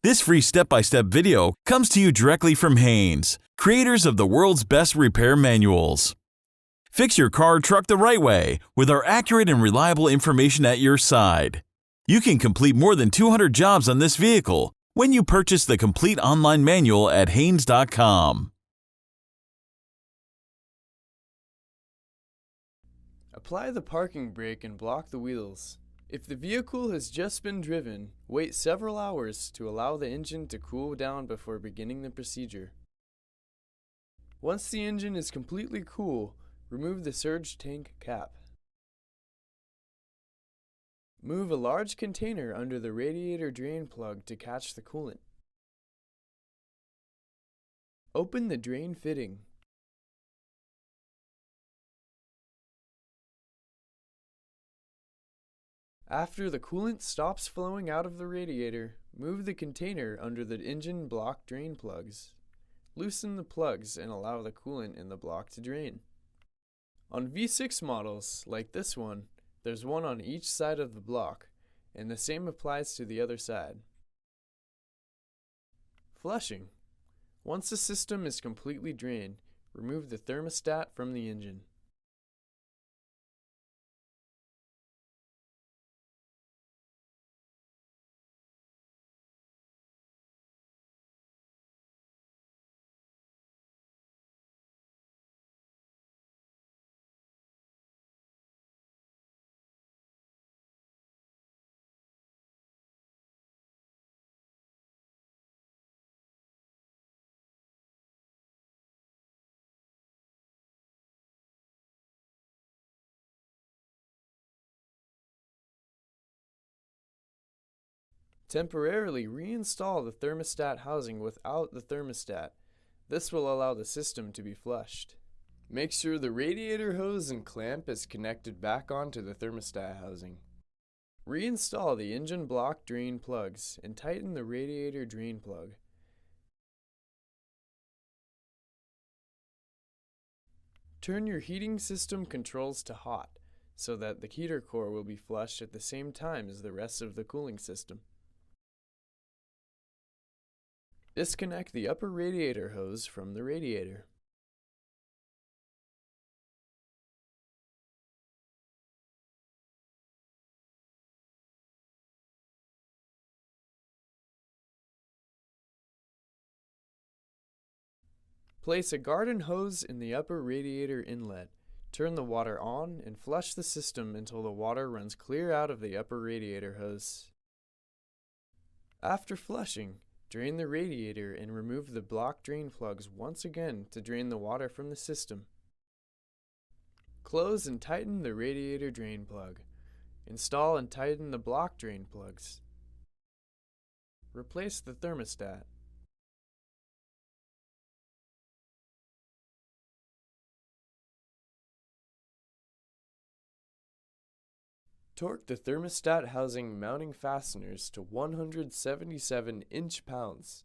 This free step-by-step video comes to you directly from Haynes, creators of the world's best repair manuals. Fix your car or truck the right way with our accurate and reliable information at your side. You can complete more than 200 jobs on this vehicle when you purchase the complete online manual at Haynes.com. Apply the parking brake and block the wheels. If the vehicle has just been driven, wait several hours to allow the engine to cool down before beginning the procedure. Once the engine is completely cool, remove the surge tank cap. Move a large container under the radiator drain plug to catch the coolant. Open the drain fitting. After the coolant stops flowing out of the radiator, move the container under the engine block drain plugs. Loosen the plugs and allow the coolant in the block to drain. On V6 models, like this one, there's one on each side of the block, and the same applies to the other side. Flushing. Once the system is completely drained, remove the thermostat from the engine. Temporarily reinstall the thermostat housing without the thermostat. This will allow the system to be flushed. Make sure the radiator hose and clamp is connected back onto the thermostat housing. Reinstall the engine block drain plugs and tighten the radiator drain plug. Turn your heating system controls to hot so that the heater core will be flushed at the same time as the rest of the cooling system. Disconnect the upper radiator hose from the radiator. Place a garden hose in the upper radiator inlet. Turn the water on and flush the system until the water runs clear out of the upper radiator hose. After flushing, drain the radiator and remove the block drain plugs once again to drain the water from the system. Close and tighten the radiator drain plug. Install and tighten the block drain plugs. Replace the thermostat. Torque the thermostat housing mounting fasteners to 177 inch-pounds.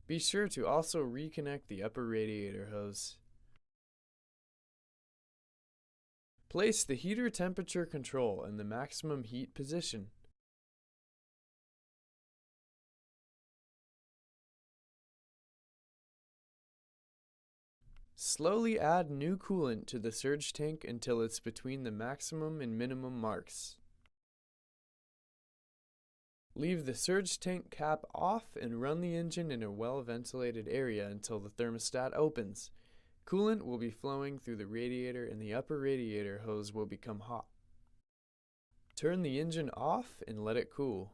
Be sure to also reconnect the upper radiator hose. Place the heater temperature control in the maximum heat position. Slowly add new coolant to the surge tank until it's between the maximum and minimum marks. Leave the surge tank cap off and run the engine in a well-ventilated area until the thermostat opens. Coolant will be flowing through the radiator and the upper radiator hose will become hot. Turn the engine off and let it cool.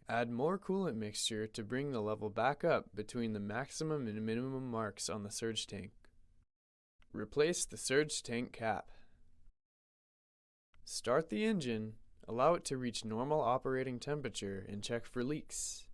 Add more coolant mixture to bring the level back up between the maximum and minimum marks on the surge tank. Replace the surge tank cap. Start the engine, allow it to reach normal operating temperature, and check for leaks.